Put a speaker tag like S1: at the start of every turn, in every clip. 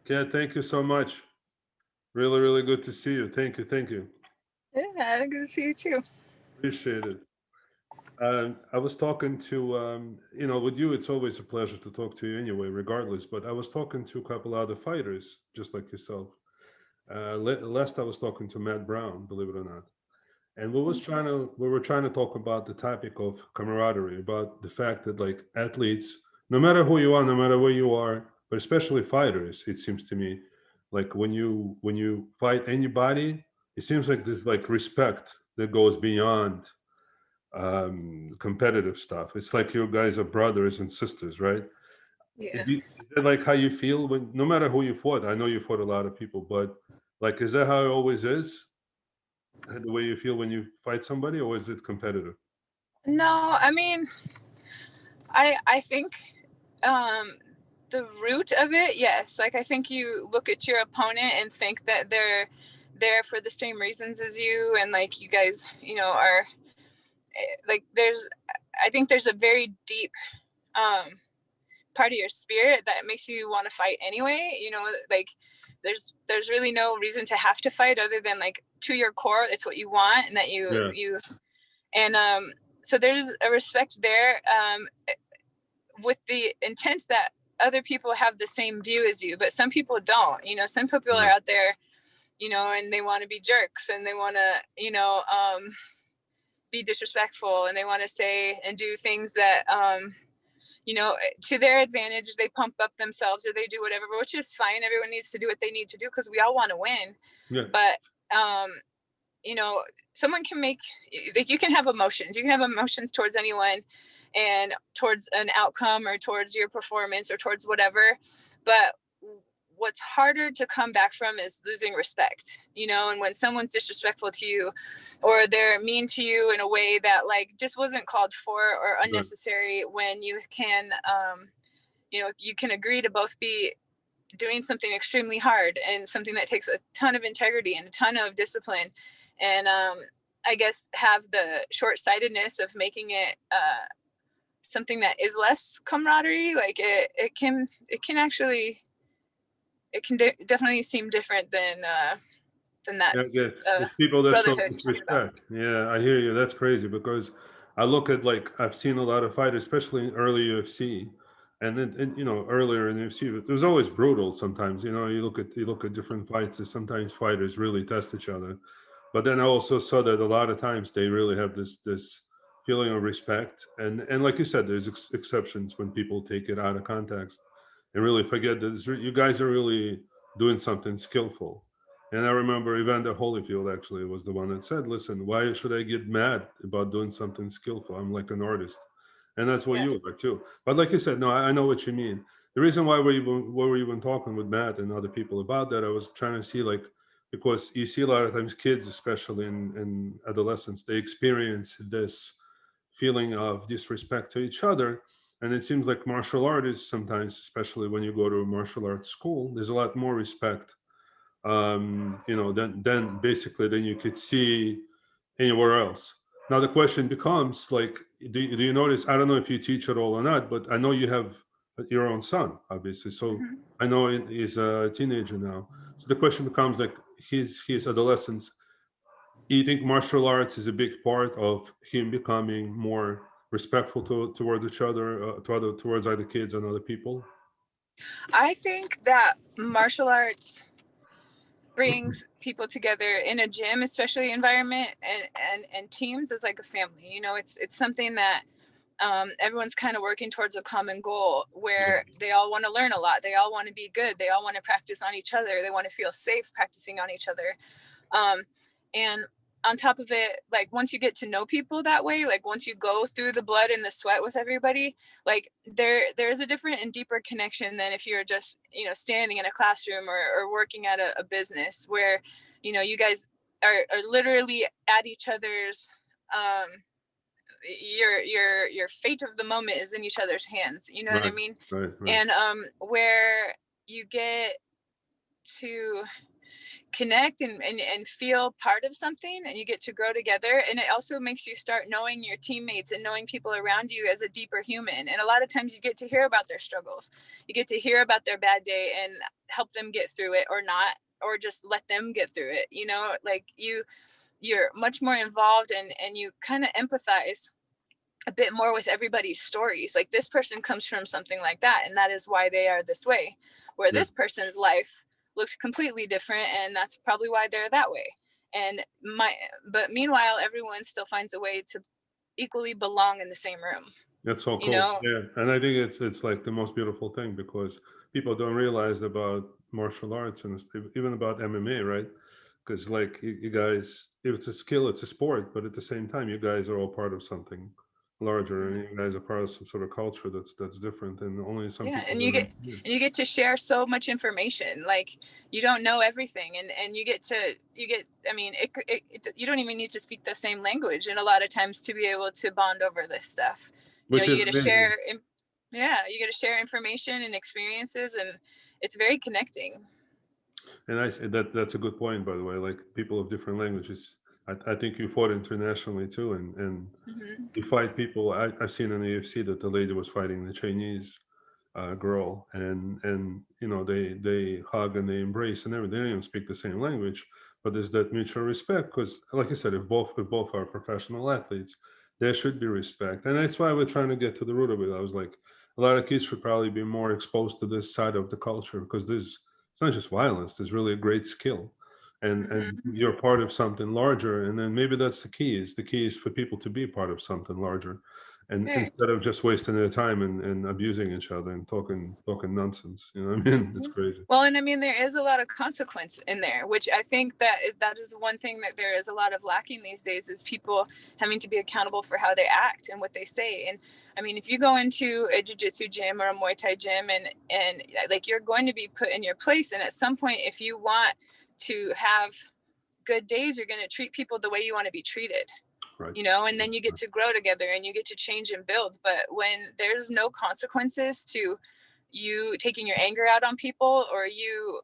S1: Kat, thank you so much. Really, really good to see you. Thank you, thank you.
S2: Yeah, good to see you too.
S1: Appreciate it. I was talking to, with you, it's always a pleasure to talk to you anyway, regardless. But I was talking to a couple other fighters, just like yourself. Last I was talking to Matt Brown, believe it or not, and we were trying to talk about the topic of camaraderie, about the fact that like athletes, no matter who you are, no matter where you are, but especially fighters, it seems to me, like when you fight anybody, it seems like there's like respect that goes beyond competitive stuff. It's like you guys are brothers and sisters, right?
S2: Yeah.
S1: Is that like how you feel when, no matter who you fought? I know you fought a lot of people, but like, is that how it always is? The way you feel when you fight somebody, or is it competitive?
S2: No, I mean, I think um the root of it, yes. Like I think you look at your opponent and think that they're there for the same reasons as you, and like you guys, are like there's I think there's a very deep um part of your spirit that makes you want to fight anyway. Like there's really no reason to have to fight other than like to your core it's what you want, and that you
S1: Yeah,
S2: you and so there's a respect there, with the intent that other people have the same view as you, but some people don't. Some people are
S1: right.
S2: out there, and they want to be jerks, and they want to, be disrespectful, and they want to say and do things that, to their advantage. They pump up themselves or they do whatever, which is fine. Everyone needs to do what they need to do because we all want to win.
S1: Yeah,
S2: But, you know, someone can make, like, you can have emotions. You can have emotions towards anyone and towards an outcome or towards your performance or towards whatever. But what's harder to come back from is losing respect, and when someone's disrespectful to you or they're mean to you in a way that like just wasn't called for or
S1: right.
S2: unnecessary, when you can agree to both be doing something extremely hard and something that takes a ton of integrity and a ton of discipline, and I guess have the short-sightedness of making it something that is less camaraderie. Like it can actually definitely seem different than that
S1: Yeah, yeah. It's people that show
S2: brotherhood you're talking about.
S1: disrespect. Yeah, I hear you. That's crazy because I look at, like, I've seen a lot of fighters, especially in early UFC, and then earlier in UFC, it was always brutal. Sometimes you look at different fights, and sometimes fighters really test each other. But then I also saw that a lot of times they really have this feeling of respect, and like you said, there's exceptions when people take it out of context and really forget that you guys are really doing something skillful. And I remember Evander Holyfield actually was the one that said, "Listen, why should I get mad about doing something skillful? I'm like an artist." And that's what
S2: Yeah.
S1: you are too. But like you said, no, I know what you mean. The reason why we're even talking with Matt and other people about that, I was trying to see, like, because you see a lot of times kids, especially in adolescence, they experience this feeling of disrespect to each other. And it seems like martial artists sometimes, especially when you go to a martial arts school, there's a lot more respect, then basically then you could see anywhere else. Now the question becomes, like, do you notice? I don't know if you teach at all or not, but I know you have your own son, obviously. So
S2: Mm-hmm.
S1: I know he's a teenager now. So the question becomes, like, his adolescence. Do you think martial arts is a big part of him becoming more respectful towards each other, towards other kids and other people?
S2: I think that martial arts brings people together in a gym, especially environment, and teams, as like a family. It's something that everyone's kind of working towards a common goal
S1: Yeah,
S2: where they all want to learn a lot. They all want to be good. They all want to practice on each other. They want to feel safe practicing on each other. Um, and on top of it, like once you get to know people that way, like once you go through the blood and the sweat with everybody, like there's a different and deeper connection than if you're just standing in a classroom or working at a business where you guys are literally at each other's um your fate of the moment is in each other's hands, you know what I
S1: right,
S2: mean?
S1: right, right.
S2: And where you get to, connect and feel part of something, and you get to grow together. And it also makes you start knowing your teammates and knowing people around you as a deeper human. And a lot of times you get to hear about their struggles. You get to hear about their bad day and help them get through it, or not, or just let them get through it. You know, like you're much more involved, and you kind of empathize a bit more with everybody's stories. Like, this person comes from something like that, and that is why they are this way, where
S1: Yeah.
S2: this person's life looks completely different, and that's probably why they're that way. But meanwhile, everyone still finds a way to equally belong in the same room,
S1: That's so
S2: you
S1: cool.
S2: know.
S1: Yeah, and I think it's like the most beautiful thing, because people don't realize about martial arts and even about MMA, right? Because like you guys, if it's a skill, it's a sport, but at the same time, you guys are all part of something larger, and you guys are part of some sort of culture that's different, and only some
S2: Yeah,
S1: people
S2: and
S1: that are. Yeah.
S2: you get to share so much information. Like, you don't know everything, and I mean, you don't even need to speak the same language, and a lot of times, to be able to bond over this stuff. You know,
S1: Which is
S2: you get to
S1: amazing.
S2: share. Yeah, you get to share information and experiences, and it's very connecting.
S1: And I say that's a good point, by the way. Like, people of different languages. I think you fought internationally too, and
S2: Hmm.
S1: you fight people. I've seen in the UFC that the lady was fighting the Chinese girl, and they hug and they embrace and everything. They don't even speak the same language, but there's that mutual respect, because, like I said, if both are professional athletes, there should be respect, and that's why we're trying to get to the root of it. I was like, a lot of kids should probably be more exposed to this side of the culture, because there's it's not just violence. There's really a great skill, and
S2: Hmm.
S1: you're part of something larger. And then maybe that's the key. Is the key is for people to be part of something larger, and
S2: Right.
S1: instead of just wasting their time and abusing each other and talking nonsense. You know what I mean? It's
S2: Mhm.
S1: crazy.
S2: Well, and I mean, there is a lot of consequence in there, which I think that is one thing that there is a lot of lacking these days, is people having to be accountable for how they act and what they say. And I mean, if you go into a jiu-jitsu gym or a Muay Thai gym, and like, you're going to be put in your place, and at some point, if you want to have good days, you're going to treat people the way you want to be treated.
S1: Right.
S2: You know, and then you get to grow together, and you get to change and build. But when there's no consequences to you taking your anger out on people, or you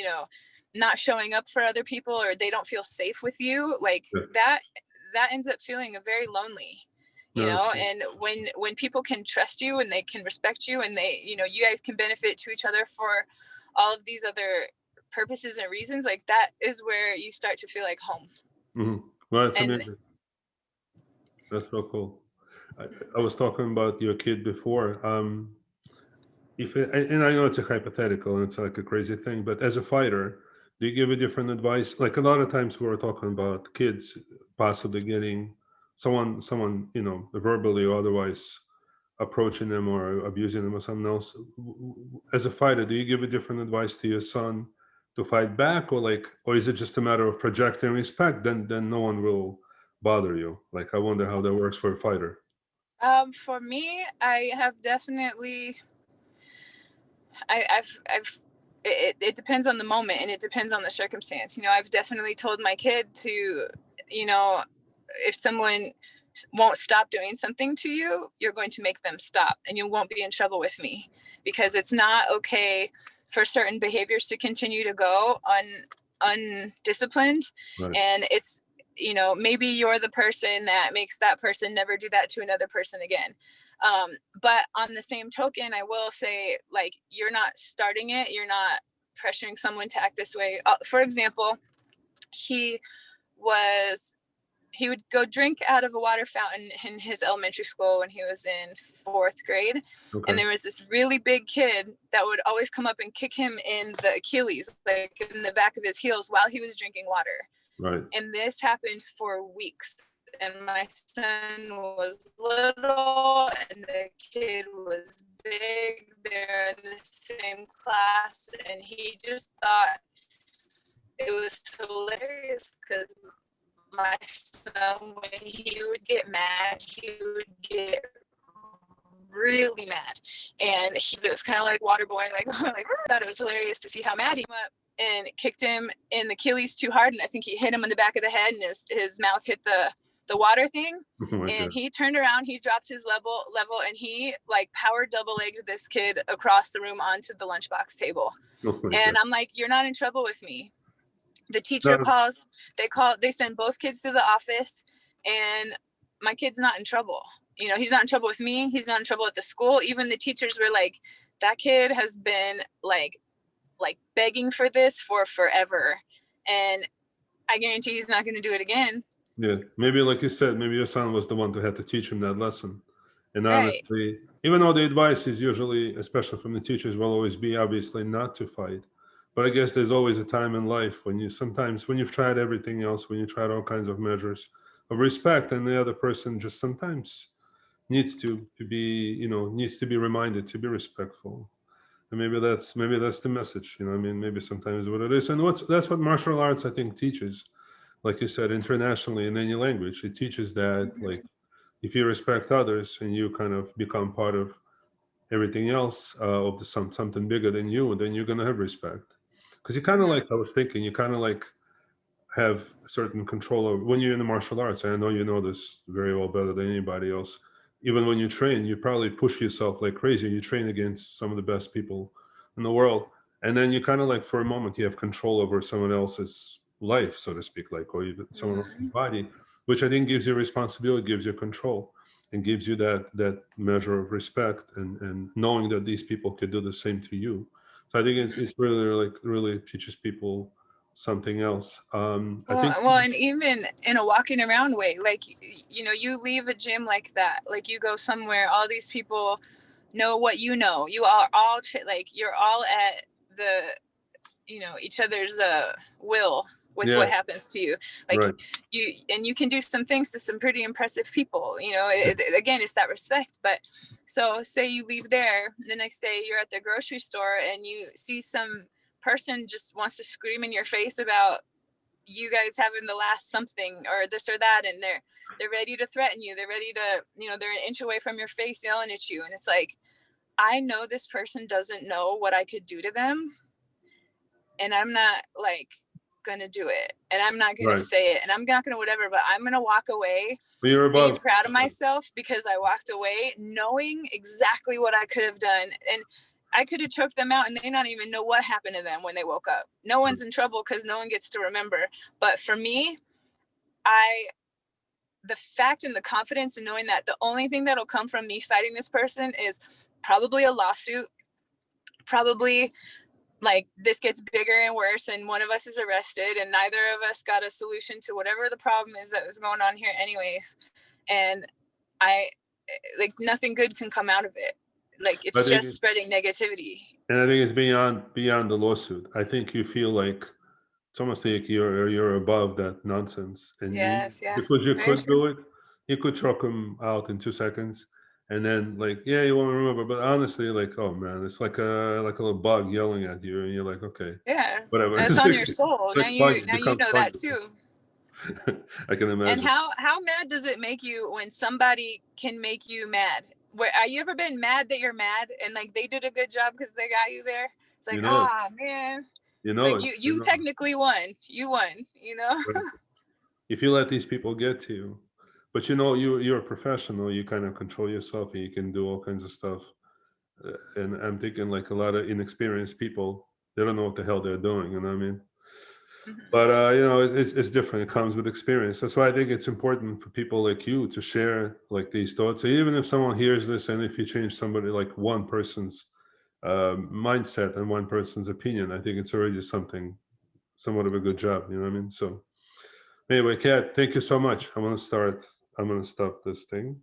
S2: know not showing up for other people, or they don't feel safe with you, like
S1: Yeah.
S2: that ends up feeling very lonely.
S1: No, it's true.
S2: And when people can trust you, and they can respect you, and they, you guys can benefit to each other for all of these other purposes and reasons, like, that is where you start to feel like home.
S1: Mhm. Well, it's
S2: And
S1: amazing. That's so cool. I, I was talking about your kid before. If it, and I know it's a hypothetical and it's like a crazy thing, but as a fighter, do you give a different advice? Like, a lot of times we're talking about kids possibly getting someone verbally or otherwise approaching them or abusing them or something else. As a fighter, do you give a different advice to your son to fight back, or is it just a matter of projecting respect? Then no one will bother you. Like, I wonder how that works for a fighter.
S2: for me, I have definitely, I've it depends on the moment, and it depends on the circumstance. I've definitely told my kid to, you know, if someone won't stop doing something to you, you're going to make them stop, and you won't be in trouble with me, because it's not okay for certain behaviors to continue to go undisciplined.
S1: Right.
S2: And it's, maybe you're the person that makes that person never do that to another person again. But on the same token, I will say, like, you're not starting it, you're not pressuring someone to act this way. For example, he was he would go drink out of a water fountain in his elementary school when he was in fourth grade. And
S1: Okay.
S2: there was this really big kid that would always come up and kick him in the Achilles, like in the back of his heels, while he was drinking water.
S1: Right.
S2: And this happened for weeks. And my son was little, and the kid was big. They're in the same class, and he just thought it was hilarious, because my son, when he would get mad, he would get really mad. And it was kind of like water boy, like, like, I thought it was hilarious to see how mad he went, and kicked him in the Achilles too hard. And I think he hit him in the back of the head, and his mouth hit the the water thing.
S1: Oh my
S2: And
S1: god.
S2: he turned around, he dropped his level, and he like power double legged this kid across the room onto the lunchbox table.
S1: Oh my god.
S2: And I'm like, you're not in trouble with me. The teacher
S1: No,
S2: calls, they send both kids to the office, and my kid's not in trouble. You know, he's not in trouble with me. He's not in trouble at the school. Even the teachers were like, that kid has been like begging for this for forever. And I guarantee he's not going to do it again.
S1: yeah, maybe like you said, maybe your son was the one who had to teach him that lesson. And
S2: Right.
S1: honestly, even though the advice is usually, especially from the teachers, will always be obviously not to fight. But I guess there's always a time in life when you sometimes, when you've tried everything else, when you tried all kinds of measures of respect, and the other person just sometimes needs to be, needs to be reminded to be respectful. And maybe that's the message. I mean, maybe sometimes what it is. And that's what martial arts I think teaches, like you said, internationally in any language. It teaches that, like,
S2: Mm-hmm.
S1: if you respect others and you kind of become part of everything else, of something bigger than you, then you're gonna have respect. Because you kind of
S2: Mm-hmm.
S1: like, I was thinking, you kind of like have certain control over when you're in the martial arts. I know you know this very well, better than anybody else. Even when you train, you probably push yourself like crazy. You train against some of the best people in the world, and then you kind of like, for a moment, you have control over someone else's life, so to speak, like, or even someone else's
S2: Mm-hmm.
S1: body, which I think gives you responsibility, gives you control, and gives you that measure of respect, and knowing that these people could do the same to you. So I think it's really, like, really teaches people something else. I
S2: Well,
S1: think.
S2: well, and even in a walking around way, like, you know, you leave a gym like that, like you go somewhere, all these people know what you know. You are all like you're all at the, you know, each other's will with
S1: Yeah,
S2: what happens to you. Like
S1: right.
S2: you can do some things to some pretty impressive people. You know, again, it's that respect. But so say you leave there, the next day you're at the grocery store and you see some person just wants to scream in your face about you guys having the last something or this or that, and they're ready to threaten you, they're ready to, you know, they're an inch away from your face yelling at you, and it's like, I know this person doesn't know what I could do to them, and I'm not like gonna do it, and I'm not gonna
S1: Right.
S2: say it, and I'm not gonna whatever, but I'm gonna walk away
S1: But you're
S2: being
S1: above.
S2: proud of myself because I walked away knowing exactly what I could have done. And I could have choked them out and they not even know what happened to them when they woke up. No one's in trouble because no one gets to remember. But for me, I the fact and the confidence in knowing that the only thing that'll come from me fighting this person is probably a lawsuit, probably like this gets bigger and worse and one of us is arrested and neither of us got a solution to whatever the problem is that was going on here anyways. And I like nothing good can come out of it. Like
S1: I
S2: it's
S1: think,
S2: just spreading negativity.
S1: and I think it's beyond the lawsuit. I think you feel like it's almost like you're above that nonsense, and
S2: Yes, yeah.
S1: because you
S2: Very
S1: could
S2: true.
S1: do it, you could choke them out in 2 seconds, and then, like, yeah, you won't remember. But honestly, like, oh man, it's like a little bug yelling at you, and you're like, okay,
S2: Yeah.
S1: whatever.
S2: And it's on your soul.
S1: It's like sponge,
S2: Now you
S1: become
S2: know that
S1: spongy.
S2: too.
S1: I can
S2: And
S1: imagine.
S2: how mad does it make you when somebody can make you mad? Where are you ever been mad that you're mad and like they did a good job because they got you there? It's
S1: You
S2: like,
S1: know it.
S2: ah, man.
S1: You know
S2: Like
S1: it. You
S2: you
S1: know it.
S2: technically won. You won, you know?
S1: Right. If you let these people get to you, but you're a professional, you kind of control yourself, and you can do all kinds of stuff. And I'm thinking, like, a lot of inexperienced people, they don't know what the hell they're doing. You know what I mean?
S2: Mm-hmm.
S1: But it's different. It comes with experience. That's why I think it's important for people like you to share like these thoughts. So even if someone hears this, and if you change somebody, like one person's mindset and one person's opinion, I think it's already somewhat of a good job. You know what I mean? So anyway, Kat, thank you so much. I'm gonna stop this thing.